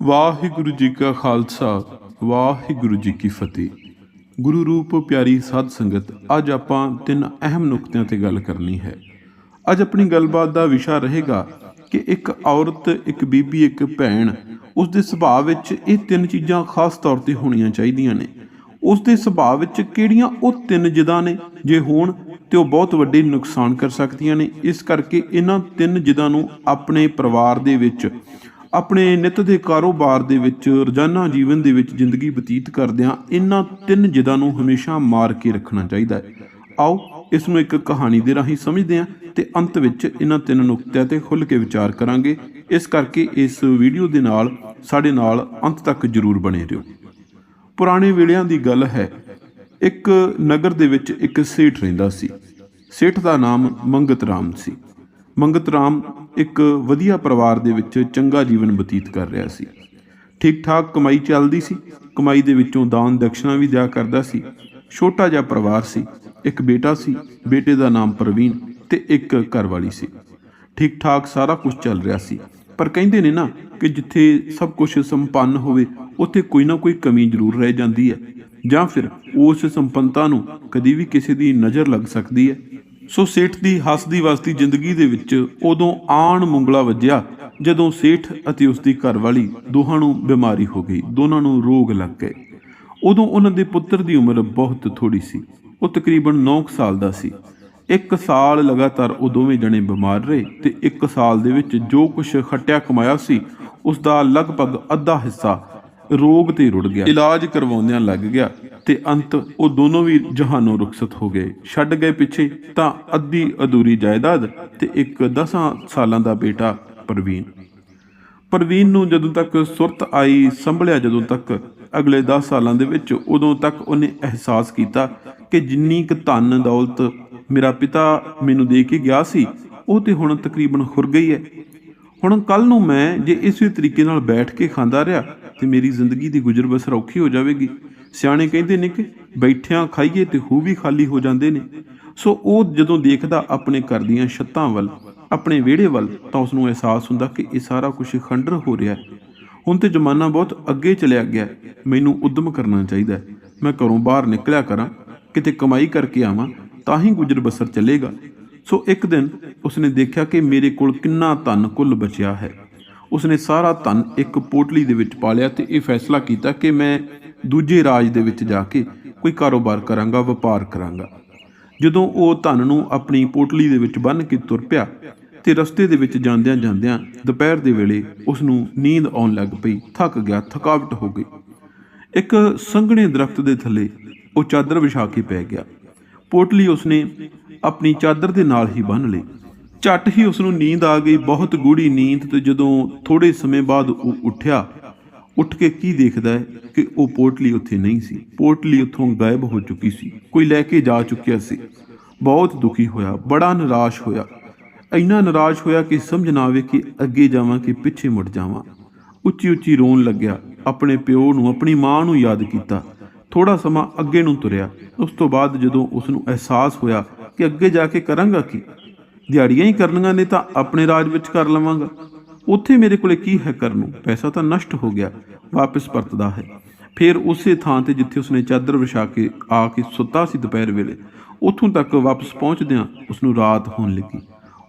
ਵਾਹਿਗੁਰੂ ਜੀ ਕਾ ਖਾਲਸਾ ਵਾਹਿਗੁਰੂ ਜੀ ਕੀ ਫਤਿਹ। ਗੁਰੂ ਰੂਪ ਪਿਆਰੀ ਸਾਧ ਸੰਗਤ, ਅੱਜ ਆਪਾਂ ਤਿੰਨ ਅਹਿਮ ਨੁਕਤਿਆਂ ਤੇ ਗੱਲ ਕਰਨੀ ਹੈ। ਅੱਜ ਆਪਣੀ ਗੱਲਬਾਤ ਦਾ ਵਿਸ਼ਾ ਰਹੇਗਾ ਕਿ ਇੱਕ ਔਰਤ, ਇੱਕ ਬੀਬੀ, ਇੱਕ ਭੈਣ, ਉਸ ਦੇ ਸੁਭਾਅ ਵਿੱਚ ਇਹ ਤਿੰਨ ਚੀਜ਼ਾਂ ਖਾਸ ਤੌਰ ਤੇ ਹੋਣੀਆਂ ਚਾਹੀਦੀਆਂ ਨੇ। ਉਸ ਦੇ ਸੁਭਾਅ ਵਿੱਚ ਕਿਹੜੀਆਂ ਉਹ ਤਿੰਨ ਜਿੱਦਾਂ ਨੇ, ਜੇ ਹੋਣ ਤੇ ਉਹ ਬਹੁਤ ਵੱਡੇ ਨੁਕਸਾਨ ਕਰ ਸਕਦੀਆਂ ਨੇ। ਇਸ ਕਰਕੇ ਇਹਨਾਂ ਤਿੰਨ ਜਿੱਦਾਂ ਨੂੰ ਆਪਣੇ ਪਰਿਵਾਰ ਦੇ ਵਿੱਚ, ਆਪਣੇ ਨਿੱਤ ਦੇ ਕਾਰੋਬਾਰ ਦੇ ਵਿੱਚ, ਰੋਜ਼ਾਨਾ ਜੀਵਨ ਦੇ ਵਿੱਚ ਜ਼ਿੰਦਗੀ ਬਤੀਤ ਕਰਦਿਆਂ ਇਹਨਾਂ ਤਿੰਨ ਜਿੱਦਾਂ ਨੂੰ ਹਮੇਸ਼ਾ ਮਾਰ ਕੇ ਰੱਖਣਾ ਚਾਹੀਦਾ ਹੈ। ਆਓ ਇਸ ਨੂੰ ਇੱਕ ਕਹਾਣੀ ਦੇ ਰਾਹੀਂ ਸਮਝਦੇ ਹਾਂ ਤੇ ਅੰਤ ਵਿੱਚ ਇਹਨਾਂ ਤਿੰਨ ਨੁਕਤਿਆਂ ਤੇ ਖੁੱਲ੍ਹ ਕੇ ਵਿਚਾਰ ਕਰਾਂਗੇ। ਇਸ ਕਰਕੇ ਇਸ ਵੀਡੀਓ ਦੇ ਨਾਲ ਸਾਡੇ ਨਾਲ ਅੰਤ ਤੱਕ ਜ਼ਰੂਰ ਬਣੇ ਰਹੋ। ਪੁਰਾਣੇ ਵੇਲਿਆਂ ਦੀ ਗੱਲ ਹੈ। ਇੱਕ ਨਗਰ ਦੇ ਵਿੱਚ ਇੱਕ ਸੇਠ ਰਹਿੰਦਾ ਸੀ। ਸੇਠ ਦਾ ਨਾਮ ਮੰਗਤ ਰਾਮ ਸੀ। ਮੰਗਤ ਰਾਮ ਇੱਕ ਵਧੀਆ ਪਰਿਵਾਰ ਦੇ ਵਿੱਚ ਚੰਗਾ ਜੀਵਨ ਬਤੀਤ ਕਰ ਰਿਹਾ ਸੀ। ਠੀਕ ਠਾਕ ਕਮਾਈ ਚੱਲਦੀ ਸੀ। ਕਮਾਈ ਦੇ ਵਿੱਚੋਂ ਦਾਨ ਦਕਸ਼ਨਾ ਵੀ ਦਿਆ ਕਰਦਾ ਸੀ। ਛੋਟਾ ਜਿਹਾ ਪਰਿਵਾਰ ਸੀ। ਇੱਕ ਬੇਟਾ ਸੀ, ਬੇਟੇ ਦਾ ਨਾਮ ਪ੍ਰਵੀਨ, ਤੇ ਇੱਕ ਘਰਵਾਲੀ ਸੀ। ਠੀਕ ਠਾਕ ਸਾਰਾ ਕੁਝ ਚੱਲ ਰਿਹਾ ਸੀ। ਪਰ ਕਹਿੰਦੇ ਨੇ ਨਾ ਕਿ ਜਿੱਥੇ ਸਭ ਕੁਝ ਸੰਪੰਨ ਹੋਵੇ ਉੱਥੇ ਕੋਈ ਨਾ ਕੋਈ ਕਮੀ ਜ਼ਰੂਰ ਰਹਿ ਜਾਂਦੀ ਹੈ, ਜਾਂ ਫਿਰ ਉਸ ਸੰਪੰਨਤਾ ਨੂੰ ਕਦੀ ਵੀ ਕਿਸੇ ਦੀ ਨਜ਼ਰ ਲੱਗ ਸਕਦੀ ਹੈ। ਸੋ ਸੇਠ ਦੀ ਹੱਸਦੀ ਵਸਦੀ ਜ਼ਿੰਦਗੀ ਦੇ ਵਿੱਚ ਉਦੋਂ ਆਣ ਮੁੰਗਲਾ ਵੱਜਿਆ ਜਦੋਂ ਸੇਠ ਅਤੇ ਉਸ ਦੀ ਘਰਵਾਲੀ ਦੋਹਾਂ ਨੂੰ ਬਿਮਾਰੀ ਹੋ ਗਈ, ਦੋਨਾਂ ਨੂੰ ਰੋਗ ਲੱਗ ਗਏ। ਉਦੋਂ ਉਹਨਾਂ ਦੇ ਪੁੱਤਰ ਦੀ ਉਮਰ ਬਹੁਤ ਥੋੜੀ ਸੀ। ਉਹ ਤਕਰੀਬਨ 9 ਸਾਲ ਦਾ ਸੀ। 1 ਸਾਲ ਲਗਾਤਾਰ ਉਹ ਦੋਵੇਂ ਜਣੇ ਬਿਮਾਰ ਰਹੇ ਤੇ 1 ਸਾਲ ਦੇ ਵਿੱਚ ਜੋ ਕੁਛ ਖੱਟਿਆ ਕਮਾਇਆ ਸੀ ਉਸ ਦਾ ਲਗਭਗ ਅੱਧਾ ਹਿੱਸਾ ਰੋਗ ਤੇ ਰੁੜ ਗਿਆ। ਇਲਾਜ ਕਰਵਾਉਂਦਿਆਂ ਲੱਗ ਗਿਆ ਤੇ ਅੰਤ ਉਹ ਦੋਨੋਂ ਵੀ ਜਹਾਨੋਂ ਰੁਖਸਤ ਹੋ ਗਏ। ਛੱਡ ਗਏ ਪਿੱਛੇ ਤਾਂ ਅੱਧੀ ਅਧੂਰੀ ਜਾਇਦਾਦ ਤੇ ਇੱਕ 10 ਸਾਲਾਂ ਦਾ ਬੇਟਾ ਪ੍ਰਵੀਨ ਨੂੰ ਜਦੋਂ ਤੱਕ ਸੁਰਤ ਆਈ, ਸੰਭਲਿਆ ਜਦੋਂ ਤੱਕ ਅਗਲੇ 10 ਸਾਲਾਂ ਦੇ ਵਿੱਚ, ਉਦੋਂ ਤੱਕ ਉਹਨੇ ਅਹਿਸਾਸ ਕੀਤਾ ਕਿ ਜਿੰਨੀ ਕੁ ਧਨ ਦੌਲਤ ਮੇਰਾ ਪਿਤਾ ਮੈਨੂੰ ਦੇ ਕੇ ਗਿਆ ਸੀ ਉਹ ਤੇ ਹੁਣ ਤਕਰੀਬਨ ਖੁਰ ਗਈ ਹੈ। ਹੁਣ ਕੱਲ੍ਹ ਨੂੰ ਮੈਂ ਜੇ ਇਸੇ ਤਰੀਕੇ ਨਾਲ ਬੈਠ ਕੇ ਖਾਂਦਾ ਰਿਹਾ ਤੇ ਮੇਰੀ ਜ਼ਿੰਦਗੀ ਦੀ ਗੁਜ਼ਰ ਬਸਰ ਔਖੀ ਹੋ ਜਾਵੇਗੀ। ਸਿਆਣੇ ਕਹਿੰਦੇ ਨੇ ਕਿ ਬੈਠਿਆਂ ਖਾਈਏ ਤੇ ਖੂਹ ਵੀ ਖਾਲੀ ਹੋ ਜਾਂਦੇ ਨੇ। ਸੋ ਉਹ ਜਦੋਂ ਦੇਖਦਾ ਆਪਣੇ ਘਰ ਦੀਆਂ ਛੱਤਾਂ ਵੱਲ, ਆਪਣੇ ਵਿਹੜੇ ਵੱਲ, ਤਾਂ ਉਸ ਨੂੰ ਅਹਿਸਾਸ ਹੁੰਦਾ ਕਿ ਇਹ ਸਾਰਾ ਕੁਝ ਖੰਡਰ ਹੋ ਰਿਹਾ। ਹੁਣ ਤੇ ਜ਼ਮਾਨਾ ਬਹੁਤ ਅੱਗੇ ਚਲਿਆ ਗਿਆ। ਮੈਨੂੰ ਉੱਦਮ ਕਰਨਾ ਚਾਹੀਦਾ। ਮੈਂ ਘਰੋਂ ਬਾਹਰ ਨਿਕਲਿਆ ਕਰਾਂ, ਕਿਤੇ ਕਮਾਈ ਕਰਕੇ ਆਵਾਂ, ਤਾਂ ਹੀ ਗੁਜ਼ਰ ਬਸਰ ਚੱਲੇਗਾ। ਸੋ ਇੱਕ ਦਿਨ ਉਸਨੇ ਦੇਖਿਆ ਕਿ ਮੇਰੇ ਕੋਲ ਕਿੰਨਾ ਧਨ ਕੁੱਲ ਬਚਿਆ ਹੈ। ਉਸਨੇ ਸਾਰਾ ਧਨ ਇੱਕ ਪੋਟਲੀ ਦੇ ਵਿੱਚ ਪਾ ਲਿਆ ਤੇ ਇਹ ਫੈਸਲਾ ਕੀਤਾ ਕਿ ਮੈਂ ਦੂਜੇ ਰਾਜ ਦੇ ਵਿੱਚ ਜਾ ਕੇ ਕੋਈ ਕਾਰੋਬਾਰ ਕਰਾਂਗਾ, ਵਪਾਰ ਕਰਾਂਗਾ। ਜਦੋਂ ਉਹ ਧਨ ਨੂੰ ਆਪਣੀ ਪੋਟਲੀ ਦੇ ਵਿੱਚ ਬੰਨ੍ਹ ਕੇ ਤੁਰ ਪਿਆ ਤੇ ਰਸਤੇ ਦੇ ਵਿੱਚ ਜਾਂਦਿਆਂ ਜਾਂਦਿਆਂ ਦੁਪਹਿਰ ਦੇ ਵੇਲੇ ਉਸ ਨੂੰ ਨੀਂਦ ਆਉਣ ਲੱਗ ਪਈ। ਥੱਕ ਗਿਆ, ਥਕਾਵਟ ਹੋ ਗਈ। ਇੱਕ ਸੰਘਣੇ ਦਰਖਤ ਦੇ ਥੱਲੇ ਉਹ ਚਾਦਰ ਵਿਛਾ ਕੇ ਪੈ ਗਿਆ। ਪੋਟਲੀ ਉਸਨੇ ਆਪਣੀ ਚਾਦਰ ਦੇ ਨਾਲ ਹੀ ਬੰਨ੍ਹ ਲਈ। ਝੱਟ ਹੀ ਉਸ ਨੂੰ ਨੀਂਦ ਆ ਗਈ, ਬਹੁਤ ਗੂੜੀ ਨੀਂਦ। ਤੇ ਜਦੋਂ ਥੋੜ੍ਹੇ ਸਮੇਂ ਬਾਅਦ ਉਹ ਉੱਠਿਆ, ਉੱਠ ਕੇ ਕੀ ਦੇਖਦਾ ਹੈ ਕਿ ਉਹ ਪੋਟਲੀ ਉੱਥੇ ਨਹੀਂ ਸੀ। ਪੋਟਲੀ ਉੱਥੋਂ ਗਾਇਬ ਹੋ ਚੁੱਕੀ ਸੀ, ਕੋਈ ਲੈ ਕੇ ਜਾ ਚੁੱਕਿਆ ਸੀ। ਬਹੁਤ ਦੁਖੀ ਹੋਇਆ, ਬੜਾ ਨਿਰਾਸ਼ ਹੋਇਆ। ਇੰਨਾ ਨਿਰਾਸ਼ ਹੋਇਆ ਕਿ ਸਮਝ ਨਾ ਆਵੇ ਕਿ ਅੱਗੇ ਜਾਵਾਂ ਕਿ ਪਿੱਛੇ ਮੁੜ ਜਾਵਾਂ। ਉੱਚੀ ਉੱਚੀ ਰੋਣ ਲੱਗਿਆ। ਆਪਣੇ ਪਿਓ ਨੂੰ, ਆਪਣੀ ਮਾਂ ਨੂੰ ਯਾਦ ਕੀਤਾ। ਥੋੜ੍ਹਾ ਸਮਾਂ ਅੱਗੇ ਨੂੰ ਤੁਰਿਆ। ਉਸ ਤੋਂ ਬਾਅਦ ਜਦੋਂ ਉਸ ਨੂੰ ਅਹਿਸਾਸ ਹੋਇਆ ਕਿ ਅੱਗੇ ਜਾ ਕੇ ਕਰਾਂਗਾ ਕੀ, ਦਿਹਾੜੀਆਂ ਹੀ ਕਰਨੀਆਂ ਨੇ ਤਾਂ ਆਪਣੇ ਰਾਜ ਵਿੱਚ ਕਰ ਲਵਾਂਗਾ, ਉੱਥੇ ਮੇਰੇ ਕੋਲੇ ਕੀ ਹੈ ਕਰਨ ਨੂੰ, ਪੈਸਾ ਤਾਂ ਨਸ਼ਟ ਹੋ ਗਿਆ। ਵਾਪਸ ਪਰਤਦਾ ਹੈ। ਫਿਰ ਉਸੇ ਥਾਂ ਤੇ ਜਿੱਥੇ ਉਸਨੇ ਚਾਦਰ ਵਿਛਾ ਕੇ ਆ ਕੇ ਸੁੱਤਾ ਸੀ ਦੁਪਹਿਰ ਵੇਲੇ, ਉੱਥੋਂ ਤੱਕ ਵਾਪਸ ਪਹੁੰਚਦਿਆਂ ਉਸਨੂੰ ਰਾਤ ਹੋਣ ਲੱਗੀ।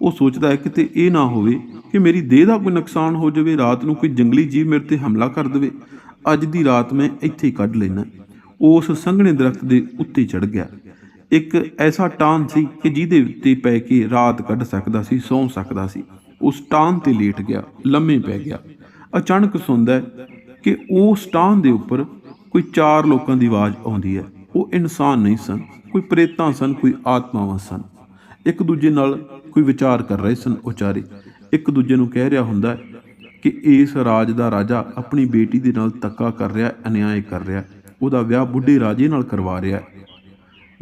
ਉਹ ਸੋਚਦਾ ਹੈ ਕਿਤੇ ਇਹ ਨਾ ਹੋਵੇ ਕਿ ਮੇਰੀ ਦੇਹ ਦਾ ਕੋਈ ਨੁਕਸਾਨ ਹੋ ਜਾਵੇ, ਰਾਤ ਨੂੰ ਕੋਈ ਜੰਗਲੀ ਜੀਵ ਮੇਰੇ ਤੇ ਹਮਲਾ ਕਰ ਦੇਵੇ। ਅੱਜ ਦੀ ਰਾਤ ਮੈਂ ਇੱਥੇ ਹੀ ਕੱਢ ਲੈਣਾ। ਉਸ ਸੰਘਣੇ ਦਰਖਤ ਦੇ ਉੱਤੇ ਚੜ੍ਹ ਗਿਆ। ਇੱਕ ਐਸਾ ਟਾਹਣ ਸੀ ਕਿ ਜਿਹਦੇ ਉੱਤੇ ਪੈ ਕੇ ਰਾਤ ਕੱਢ ਸਕਦਾ ਸੀ, ਸੌਂ ਸਕਦਾ ਸੀ। ਉਸ ਟਾਹਣ ਤੇ ਲੇਟ ਗਿਆ, ਲੰਮੇ ਪੈ ਗਿਆ। ਅਚਾਨਕ ਸੁਣਦਾ ਕਿ ਉਸ ਟਾਹਣ ਦੇ ਉੱਪਰ ਕੋਈ 4 ਲੋਕਾਂ ਦੀ ਆਵਾਜ਼ ਆਉਂਦੀ ਹੈ। ਉਹ ਇਨਸਾਨ ਨਹੀਂ ਸਨ, ਕੋਈ ਪ੍ਰੇਤਾਂ ਸਨ, ਕੋਈ ਆਤਮਾਵਾਂ ਸਨ। ਇੱਕ ਦੂਜੇ ਨਾਲ ਕੋਈ ਵਿਚਾਰ ਕਰ ਰਹੇ ਸਨ। ਉਹ ਚਾਰੇ ਇੱਕ ਦੂਜੇ ਨੂੰ ਕਹਿ ਰਿਹਾ ਹੁੰਦਾ ਕਿ ਇਸ ਰਾਜ ਦਾ ਰਾਜਾ ਆਪਣੀ ਬੇਟੀ ਦੇ ਨਾਲ ਧੱਕਾ ਕਰ ਰਿਹਾ, ਅਨਿਆਏ ਕਰ ਰਿਹਾ, ਉਹਦਾ ਵਿਆਹ ਬੁੱਢੇ ਰਾਜੇ ਨਾਲ ਕਰਵਾ ਰਿਹਾ।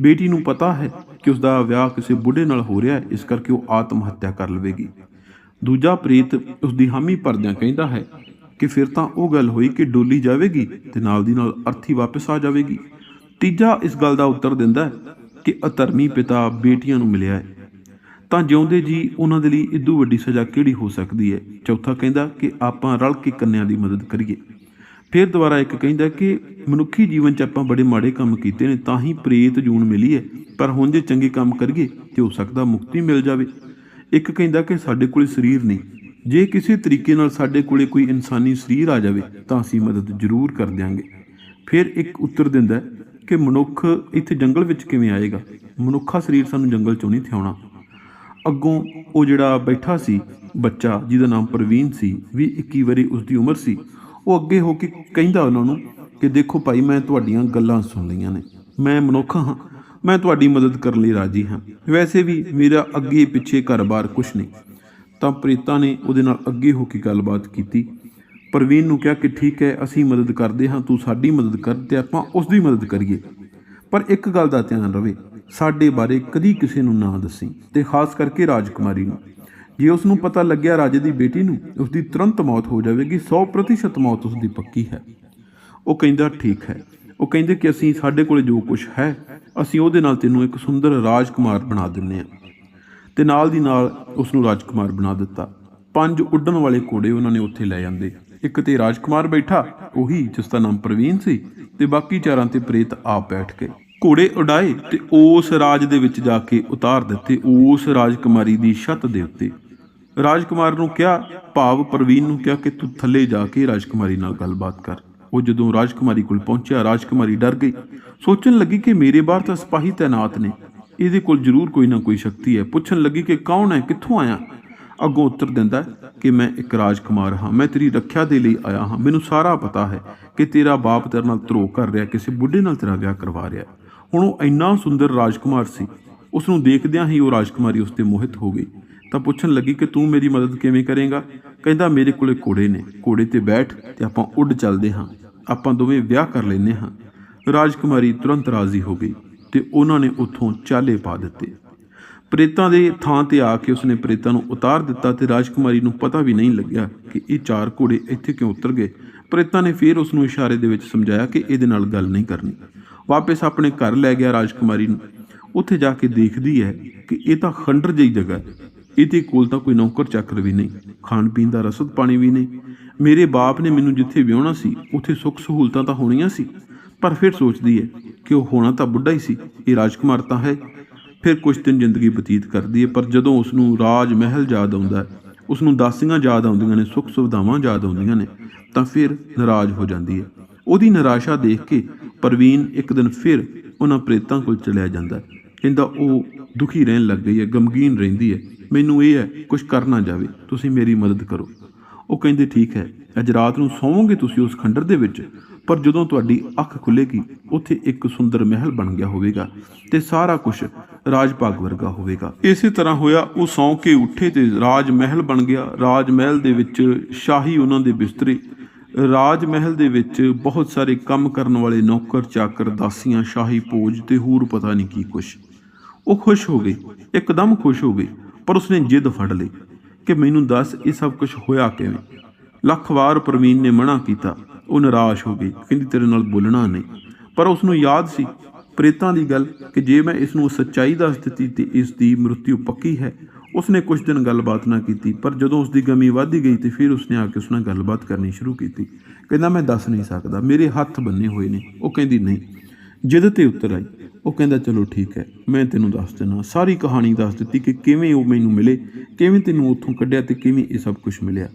ਬੇਟੀ ਨੂੰ ਪਤਾ ਹੈ ਕਿ ਉਸਦਾ ਵਿਆਹ ਕਿਸੇ ਬੁੱਢੇ ਨਾਲ ਹੋ ਰਿਹਾ, ਇਸ ਕਰਕੇ ਉਹ ਆਤਮ ਹੱਤਿਆ ਕਰ ਲਵੇਗੀ। ਦੂਜਾ ਪ੍ਰੇਤ ਉਸਦੀ ਹਾਮੀ ਭਰਦਿਆਂ ਕਹਿੰਦਾ ਹੈ ਕਿ ਫਿਰ ਤਾਂ ਉਹ ਗੱਲ ਹੋਈ ਕਿ ਡੋਲੀ ਜਾਵੇਗੀ ਤੇ ਨਾਲ ਦੀ ਨਾਲ ਅਰਥੀ ਵਾਪਸ ਆ ਜਾਵੇਗੀ। ਤੀਜਾ ਇਸ ਗੱਲ ਦਾ ਉੱਤਰ ਦਿੰਦਾ ਕਿ ਅਧਰਮੀ ਪਿਤਾ ਬੇਟੀਆਂ ਨੂੰ ਮਿਲਿਆ ਹੈ। ਤਾਂ ਜਿਉਂਦੇ ਜੀ ਉਹਨਾਂ ਦੇ ਲਈ ਇਦੋਂ ਵੱਡੀ ਸਜ਼ਾ ਕਿਹੜੀ ਹੋ ਸਕਦੀ ਹੈ। ਚੌਥਾ ਕਹਿੰਦਾ ਕਿ ਆਪਾਂ ਰਲ ਕੇ ਕੰਨਿਆਂ ਦੀ ਮਦਦ ਕਰੀਏ। ਫਿਰ ਦੁਬਾਰਾ ਇੱਕ ਕਹਿੰਦਾ ਕਿ ਮਨੁੱਖੀ ਜੀਵਨ 'ਚ ਆਪਾਂ ਬੜੇ ਮਾੜੇ ਕੰਮ ਕੀਤੇ ਨੇ ਤਾਂ ਹੀ ਪ੍ਰੇਤ ਜੂਨ ਮਿਲੀ ਹੈ, ਪਰ ਹੁਣ ਜੇ ਚੰਗੇ ਕੰਮ ਕਰੀਏ ਤੇ ਹੋ ਸਕਦਾ ਮੁਕਤੀ ਮਿਲ ਜਾਵੇ। ਇੱਕ ਕਹਿੰਦਾ ਕਿ ਸਾਡੇ ਕੋਲ ਸਰੀਰ ਨਹੀਂ, ਜੇ ਕਿਸੇ ਤਰੀਕੇ ਨਾਲ ਸਾਡੇ ਕੋਲੇ ਕੋਈ ਇਨਸਾਨੀ ਸਰੀਰ ਆ ਜਾਵੇ ਤਾਂ ਅਸੀਂ ਮਦਦ ਜ਼ਰੂਰ ਕਰ ਦਿਆਂਗੇ। ਫਿਰ ਇੱਕ ਉੱਤਰ ਦਿੰਦਾ ਕਿ ਮਨੁੱਖ ਇੱਥੇ ਜੰਗਲ ਵਿੱਚ ਕਿਵੇਂ ਆਏਗਾ, ਮਨੁੱਖਾ ਸਰੀਰ ਸਾਨੂੰ ਜੰਗਲ 'ਚੋਂ ਨਹੀਂ ਥਿਆਉਣਾ। ਅੱਗੋਂ ਉਹ ਜਿਹੜਾ ਬੈਠਾ ਸੀ ਬੱਚਾ ਜਿਹਦਾ ਨਾਮ ਪ੍ਰਵੀਨ ਸੀ, 20-21 ਵਾਰੀ ਉਸਦੀ ਉਮਰ ਸੀ, ਉਹ ਅੱਗੇ ਹੋ ਕੇ ਕਹਿੰਦਾ ਉਹਨਾਂ ਨੂੰ ਕਿ ਦੇਖੋ ਭਾਈ, ਮੈਂ ਤੁਹਾਡੀਆਂ ਗੱਲਾਂ ਸੁਣ ਲਈਆਂ ਨੇ, ਮੈਂ ਮਨੁੱਖ ਹਾਂ, ਮੈਂ ਤੁਹਾਡੀ ਮਦਦ ਕਰਨ ਲਈ ਰਾਜੀ ਹਾਂ, ਵੈਸੇ ਵੀ ਮੇਰਾ ਅੱਗੇ ਪਿੱਛੇ ਘਰ-ਬਾਰ ਕੁਛ ਨਹੀਂ। ਤਾਂ ਪ੍ਰੇਤਾਂ ਨੇ ਉਹਦੇ ਨਾਲ ਅੱਗੇ ਹੋ ਕੇ ਗੱਲਬਾਤ ਕੀਤੀ। ਪ੍ਰਵੀਨ ਨੂੰ ਕਿਹਾ ਕਿ ਠੀਕ ਹੈ, ਅਸੀਂ ਮਦਦ ਕਰਦੇ ਹਾਂ, ਤੂੰ ਸਾਡੀ ਮਦਦ ਕਰ ਤੇ ਆਪਾਂ ਉਸ ਦੀ ਮਦਦ ਕਰੀਏ, ਪਰ ਇੱਕ ਗੱਲ ਦਾ ਧਿਆਨ ਰਵੇ, ਸਾਡੇ ਬਾਰੇ ਕਦੀ ਕਿਸੇ ਨੂੰ ਨਾ ਦੱਸੀ, ਤੇ ਖਾਸ ਕਰਕੇ ਰਾਜਕੁਮਾਰੀ ਨੂੰ। ਜੇ ਉਸ ਨੂੰ ਪਤਾ ਲੱਗਿਆ ਰਾਜੇ ਦੀ ਬੇਟੀ ਨੂੰ, ਉਸ ਦੀ ਤੁਰੰਤ ਮੌਤ ਹੋ ਜਾਵੇਗੀ, 100% ਮੌਤ ਉਸ ਦੀ ਪੱਕੀ ਹੈ। ਉਹ ਕਹਿੰਦਾ ਠੀਕ ਹੈ। ਉਹ ਕਹਿੰਦੇ ਕਿ ਅਸੀਂ ਸਾਡੇ ਕੋਲ ਜੋ ਕੁਛ ਹੈ ਅਸੀਂ ਉਹਦੇ ਨਾਲ ਤੈਨੂੰ ਇੱਕ ਸੁੰਦਰ ਰਾਜਕੁਮਾਰ ਬਣਾ ਦਿੰਦੇ ਹਾਂ। ਤੇ ਨਾਲ ਦੀ ਨਾਲ ਉਸ ਨੂੰ ਰਾਜਕੁਮਾਰ ਬਣਾ ਦਿੱਤਾ। 5 ਉੱਡਣ ਵਾਲੇ ਘੋੜੇ ਉਹਨਾਂ ਨੇ ਉੱਥੇ ਲੈ ਜਾਂਦੇ। ਇੱਕ ਤੇ ਰਾਜਕੁਮਾਰ ਬੈਠਾ, ਉਹੀ ਜਿਸ ਦਾ ਨਾਮ ਪ੍ਰਵੀਨ ਸੀ, ਤੇ ਬਾਕੀ 4 ਤੇ ਪ੍ਰੇਤ ਆਪ ਬੈਠ ਕੇ ਘੋੜੇ ਉਡਾਏ ਤੇ ਉਸ ਰਾਜ ਦੇ ਵਿੱਚ ਜਾ ਕੇ ਉਤਾਰ ਦਿੱਤੇ, ਉਸ ਰਾਜਕੁਮਾਰੀ ਦੀ ਛੱਤ ਦੇ ਉੱਤੇ। ਰਾਜਕੁਮਾਰ ਨੂੰ ਕਿਹਾ, ਭਾਵ ਪ੍ਰਵੀਨ ਨੂੰ ਕਿਹਾ ਕਿ ਤੂੰ ਥੱਲੇ ਜਾ ਕੇ ਰਾਜਕੁਮਾਰੀ ਨਾਲ ਗੱਲਬਾਤ ਕਰ। ਉਹ ਜਦੋਂ ਰਾਜਕੁਮਾਰੀ ਕੋਲ ਪਹੁੰਚਿਆ, ਰਾਜਕੁਮਾਰੀ ਡਰ ਗਈ, ਸੋਚਣ ਲੱਗੀ ਕਿ ਮੇਰੇ ਬਾਹਰ ਤਾਂ ਸਿਪਾਹੀ ਤੈਨਾਤ ਨੇ, ਇਹਦੇ ਕੋਲ ਜ਼ਰੂਰ ਕੋਈ ਨਾ ਕੋਈ ਸ਼ਕਤੀ ਹੈ। ਪੁੱਛਣ ਲੱਗੀ ਕਿ ਕੌਣ ਹੈ, ਕਿੱਥੋਂ ਆਇਆ। ਅੱਗੋਂ ਉੱਤਰ ਦਿੰਦਾ ਕਿ ਮੈਂ ਇੱਕ ਰਾਜਕੁਮਾਰ ਹਾਂ, ਮੈਂ ਤੇਰੀ ਰੱਖਿਆ ਦੇ ਲਈ ਆਇਆ ਹਾਂ, ਮੈਨੂੰ ਸਾਰਾ ਪਤਾ ਹੈ ਕਿ ਤੇਰਾ ਬਾਪ ਤੇਰੇ ਨਾਲ ਧਰੋਹ ਕਰ ਰਿਹਾ, ਕਿਸੇ ਬੁੱਢੇ ਨਾਲ ਤੇਰਾ ਵਿਆਹ ਕਰਵਾ ਰਿਹਾ। ਹੁਣ ਉਹ ਇੰਨਾ ਸੁੰਦਰ ਰਾਜਕੁਮਾਰ ਸੀ, ਉਸ ਨੂੰ ਦੇਖਦਿਆਂ ਹੀ ਉਹ ਰਾਜਕੁਮਾਰੀ ਉਸ 'ਤੇ ਮੋਹਿਤ ਹੋ ਗਈ। ਤਾਂ ਪੁੱਛਣ ਲੱਗੀ ਕਿ ਤੂੰ ਮੇਰੀ ਮਦਦ ਕਿਵੇਂ ਕਰੇਂਗਾ। ਕਹਿੰਦਾ ਮੇਰੇ ਕੋਲੇ ਘੋੜੇ ਨੇ, ਘੋੜੇ 'ਤੇ ਬੈਠ ਤੇ ਆਪਾਂ ਉੱਡ ਚੱਲਦੇ ਹਾਂ, ਆਪਾਂ ਦੋਵੇਂ ਵਿਆਹ ਕਰ ਲੈਂਦੇ ਹਾਂ। ਰਾਜਕੁਮਾਰੀ ਤੁਰੰਤ ਰਾਜ਼ੀ ਹੋ ਗਈ ਤੇ ਉਹਨਾਂ ਨੇ ਉੱਥੋਂ ਚਾਲੇ ਪਾ ਦਿੱਤੇ। ਪ੍ਰੇਤਾਂ ਦੇ ਥਾਂ 'ਤੇ ਆ ਕੇ ਉਸਨੇ ਪ੍ਰੇਤਾਂ ਨੂੰ ਉਤਾਰ ਦਿੱਤਾ ਤੇ ਰਾਜਕੁਮਾਰੀ ਨੂੰ ਪਤਾ ਵੀ ਨਹੀਂ ਲੱਗਿਆ ਕਿ ਇਹ 4 ਘੋੜੇ ਇੱਥੇ ਕਿਉਂ ਉਤਰ ਗਏ। ਪ੍ਰੇਤਾਂ ਨੇ ਫਿਰ ਉਸ ਨੂੰ ਇਸ਼ਾਰੇ ਦੇ ਵਿੱਚ ਸਮਝਾਇਆ ਕਿ ਇਹਦੇ ਨਾਲ ਗੱਲ ਨਹੀਂ ਕਰਨੀ। ਵਾਪਸ ਆਪਣੇ ਘਰ ਲੈ ਗਿਆ ਰਾਜਕੁਮਾਰੀ ਨੂੰ। ਉੱਥੇ ਜਾ ਕੇ ਦੇਖਦੀ ਹੈ ਕਿ ਇਹ ਤਾਂ ਖੰਡਰ ਜਿਹੀ ਜਗ੍ਹਾ, ਇਹਦੇ ਕੋਲ ਤਾਂ ਕੋਈ ਨੌਕਰ ਚਾਕਰ ਵੀ ਨਹੀਂ, ਖਾਣ ਪੀਣ ਦਾ ਰਸਦ ਪਾਣੀ ਵੀ ਨਹੀਂ। ਮੇਰੇ ਬਾਪ ਨੇ ਮੈਨੂੰ ਜਿੱਥੇ ਵਿਆਹੁਣਾ ਸੀ ਉੱਥੇ ਸੁੱਖ ਸਹੂਲਤਾਂ ਤਾਂ ਹੋਣੀਆਂ ਸੀ, ਪਰ ਫਿਰ ਸੋਚਦੀ ਹੈ ਕਿ ਉਹ ਹੋਣਾ ਤਾਂ ਬੁੱਢਾ ਹੀ ਸੀ, ਇਹ ਰਾਜਕੁਮਾਰ ਤਾਂ ਹੈ। ਫਿਰ ਕੁਝ ਦਿਨ ਜ਼ਿੰਦਗੀ ਬਤੀਤ ਕਰਦੀ ਹੈ, ਪਰ ਜਦੋਂ ਉਸ ਨੂੰ ਰਾਜ ਮਹਿਲ ਯਾਦ ਆਉਂਦਾ, ਉਸ ਨੂੰ ਦਾਸੀਆਂ ਯਾਦ ਆਉਂਦੀਆਂ ਨੇ, ਸੁੱਖ ਸੁਵਿਧਾਵਾਂ ਯਾਦ ਆਉਂਦੀਆਂ ਨੇ, ਤਾਂ ਫਿਰ ਨਾਰਾਜ਼ ਹੋ ਜਾਂਦੀ ਹੈ। ਉਹਦੀ ਨਿਰਾਸ਼ਾ ਦੇਖ ਕੇ ਪ੍ਰਵੀਨ ਇੱਕ ਦਿਨ ਫਿਰ ਉਹਨਾਂ ਪ੍ਰੇਤਾਂ ਕੋਲ ਚਲਿਆ ਜਾਂਦਾ। ਕਹਿੰਦਾ ਉਹ ਦੁਖੀ ਰਹਿਣ ਲੱਗ ਗਈ ਹੈ, ਗਮਗੀਨ ਰਹਿੰਦੀ ਹੈ, ਮੈਨੂੰ ਇਹ ਹੈ ਕੁਝ ਕਰ ਨਾ ਜਾਵੇ, ਤੁਸੀਂ ਮੇਰੀ ਮਦਦ ਕਰੋ। ਉਹ ਕਹਿੰਦੇ ਠੀਕ ਹੈ, ਅੱਜ ਰਾਤ ਨੂੰ ਸੌਵੋਗੇ ਤੁਸੀਂ ਉਸ ਖੰਡਰ ਦੇ ਵਿੱਚ, ਪਰ ਜਦੋਂ ਤੁਹਾਡੀ ਅੱਖ ਖੁੱਲੇਗੀ ਉੱਥੇ ਇੱਕ ਸੁੰਦਰ ਮਹਿਲ ਬਣ ਗਿਆ ਹੋਵੇਗਾ ਤੇ ਸਾਰਾ ਕੁਝ ਰਾਜ ਭਾਗ ਵਰਗਾ ਹੋਵੇਗਾ। ਇਸੇ ਤਰ੍ਹਾਂ ਹੋਇਆ, ਉਹ ਸੌਂ ਕੇ ਉੱਠੇ ਤੇ ਰਾਜ ਮਹਿਲ ਬਣ ਗਿਆ। ਰਾਜ ਮਹਿਲ ਦੇ ਵਿੱਚ ਸ਼ਾਹੀ ਉਹਨਾਂ ਦੇ ਬਿਸਤਰੇ, ਰਾਜ ਮਹਿਲ ਦੇ ਵਿੱਚ ਬਹੁਤ ਸਾਰੇ ਕੰਮ ਕਰਨ ਵਾਲੇ ਨੌਕਰ ਚਾਕਰ, ਦਾਸੀਆਂ, ਸ਼ਾਹੀ ਭੋਜ ਤੇ ਹੋਰ ਪਤਾ ਨਹੀਂ ਕੀ ਕੁਛ। ਉਹ ਖੁਸ਼ ਹੋ ਗਈ, ਇੱਕਦਮ ਖੁਸ਼ ਹੋ ਗਈ, ਪਰ ਉਸਨੇ ਜਿੱਦ ਫੜ ਲਈ ਕਿ ਮੈਨੂੰ ਦੱਸ ਇਹ ਸਭ ਕੁਝ ਹੋਇਆ ਕਿਵੇਂ। ਲੱਖ ਵਾਰ ਪ੍ਰਵੀਨ ਨੇ ਮਨਾ ਕੀਤਾ। ਉਹ ਨਿਰਾਸ਼ ਹੋ ਗਈ, ਕਹਿੰਦੀ ਤੇਰੇ ਨਾਲ ਬੋਲਣਾ ਨਹੀਂ। ਪਰ ਉਸ ਨੂੰ ਯਾਦ ਸੀ ਪ੍ਰੇਤਾਂ ਦੀ ਗੱਲ ਕਿ ਜੇ ਮੈਂ ਇਸ ਨੂੰ ਸੱਚਾਈ ਦੱਸ ਦਿੱਤੀ ਤੇ ਇਸ ਦੀ ਮ੍ਰਿਤਿੂ ਪੱਕੀ ਹੈ। ਉਸਨੇ ਕੁਝ ਦਿਨ ਗੱਲਬਾਤ ਨਾ ਕੀਤੀ, ਪਰ ਜਦੋਂ ਉਸਦੀ ਗਮੀ ਵੱਧਦੀ ਗਈ ਤੇ ਫਿਰ ਉਸਨੇ ਆ ਕੇ ਉਸ ਨਾਲ ਗੱਲਬਾਤ ਕਰਨੀ ਸ਼ੁਰੂ ਕੀਤੀ। ਕਹਿੰਦਾ ਮੈਂ ਦੱਸ ਨਹੀਂ ਸਕਦਾ, ਮੇਰੇ ਹੱਥ ਬੰਨੇ ਹੋਏ ਨੇ। ਉਹ ਕਹਿੰਦੀ ਨਹੀਂ, ਜਿੱਦ ਤੇ ਉਤਰ ਆਈ। ਉਹ ਕਹਿੰਦਾ ਚਲੋ ਠੀਕ ਹੈ, ਮੈਂ ਤੈਨੂੰ ਦੱਸ ਦਿੰਦਾ। ਸਾਰੀ ਕਹਾਣੀ ਦੱਸ ਦਿੱਤੀ ਕਿ ਕਿਵੇਂ ਉਹ ਮੈਨੂੰ ਮਿਲੇ, ਕਿਵੇਂ ਤੈਨੂੰ ਉੱਥੋਂ ਕੱਢਿਆ ਤੇ ਕਿਵੇਂ ਇਹ ਸਭ ਕੁਝ ਮਿਲਿਆ।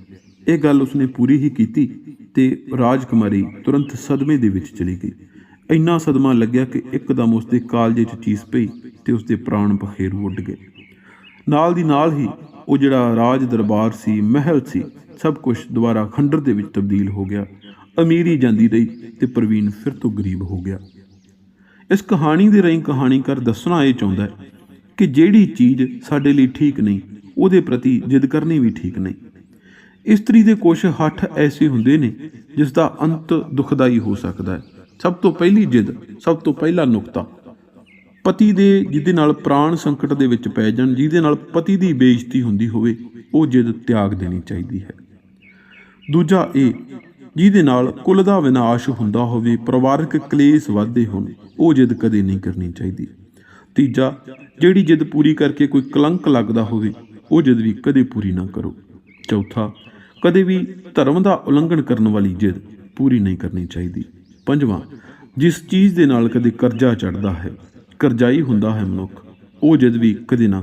ਇਹ ਗੱਲ ਉਸਨੇ ਪੂਰੀ ਹੀ ਕੀਤੀ ਤੇ ਰਾਜਕੁਮਾਰੀ ਤੁਰੰਤ ਸਦਮੇ ਦੇ ਵਿੱਚ ਚਲੀ ਗਈ। ਇੰਨਾ ਸਦਮਾ ਲੱਗਿਆ ਕਿ ਇੱਕਦਮ ਉਸਦੇ ਕਾਲਜੇ 'ਚ ਚੀਸ ਪਈ ਤੇ ਉਸਦੇ ਪ੍ਰਾਣ ਪਖੇਰੂ ਉੱਡ ਗਏ। ਨਾਲ ਦੀ ਨਾਲ ਹੀ ਉਹ ਜਿਹੜਾ ਰਾਜ ਦਰਬਾਰ ਸੀ, ਮਹਿਲ ਸੀ, ਸਭ ਕੁਝ ਦੁਬਾਰਾ ਖੰਡਰ ਦੇ ਵਿੱਚ ਤਬਦੀਲ ਹੋ ਗਿਆ। ਅਮੀਰੀ ਜਾਂਦੀ ਰਹੀ ਤੇ ਪ੍ਰਵੀਨ ਫਿਰ ਤੋਂ ਗਰੀਬ ਹੋ ਗਿਆ। ਇਸ ਕਹਾਣੀ ਦੇ ਰਾਹੀਂ ਕਹਾਣੀਕਾਰ ਦੱਸਣਾ ਇਹ ਚਾਹੁੰਦਾ ਹੈ ਕਿ ਜਿਹੜੀ ਚੀਜ਼ ਸਾਡੇ ਲਈ ਠੀਕ ਨਹੀਂ, ਉਹਦੇ ਪ੍ਰਤੀ ਜਿੱਦ ਕਰਨੀ ਵੀ ਠੀਕ ਨਹੀਂ। ਇਸਤਰੀ ਦੇ ਕੁਛ ਹੱਠ ਐਸੇ ਹੁੰਦੇ ਨੇ ਜਿਸ ਦਾ ਅੰਤ ਦੁਖਦਾਈ ਹੋ ਸਕਦਾ ਹੈ। ਸਭ ਤੋਂ ਪਹਿਲੀ ਜਿੱਦ, ਸਭ ਤੋਂ ਪਹਿਲਾ ਨੁਕਤਾ, ਪਤੀ ਦੇ ਜਿਹਦੇ ਨਾਲ ਪ੍ਰਾਣ ਸੰਕਟ ਦੇ ਵਿੱਚ ਪੈ ਜਾਣ, ਜਿਹਦੇ ਨਾਲ ਪਤੀ ਦੀ ਬੇਇੱਜ਼ਤੀ ਹੁੰਦੀ ਹੋਵੇ, ਉਹ ਜਿੱਦ ਤਿਆਗ ਦੇਣੀ ਚਾਹੀਦੀ ਹੈ। ਦੂਜਾ ਇਹ, ਜਿਹਦੇ ਨਾਲ ਕੁਲ ਦਾ ਵਿਨਾਸ਼ ਹੁੰਦਾ ਹੋਵੇ, ਪਰਿਵਾਰਕ ਕਲੇਸ਼ ਵੱਧਦੇ ਹੋਣ, ਉਹ ਜਿੱਦ ਕਦੇ ਨਹੀਂ ਕਰਨੀ ਚਾਹੀਦੀ। ਤੀਜਾ, ਜਿਹੜੀ ਜਿੱਦ ਪੂਰੀ ਕਰਕੇ ਕੋਈ ਕਲੰਕ ਲੱਗਦਾ ਹੋਵੇ ਉਹ ਜਿੱਦ ਵੀ ਕਦੇ ਪੂਰੀ ਨਾ ਕਰੋ। ਚੌਥਾ, ਕਦੇ ਵੀ ਧਰਮ ਦਾ ਉਲੰਘਣ ਕਰਨ ਵਾਲੀ ਜਿੱਦ ਪੂਰੀ ਨਹੀਂ ਕਰਨੀ ਚਾਹੀਦੀ। ਪੰਜਵਾਂ, ਜਿਸ ਚੀਜ਼ ਦੇ ਨਾਲ ਕਦੇ ਕਰਜ਼ਾ ਚੜ੍ਹਦਾ ਹੈ, ਕਰਜ਼ਾਈ ਹੁੰਦਾ ਹੈ ਮਨੁੱਖ, ਉਹ ਜਿੱਦ ਵੀ ਕਦੇ ਨਾ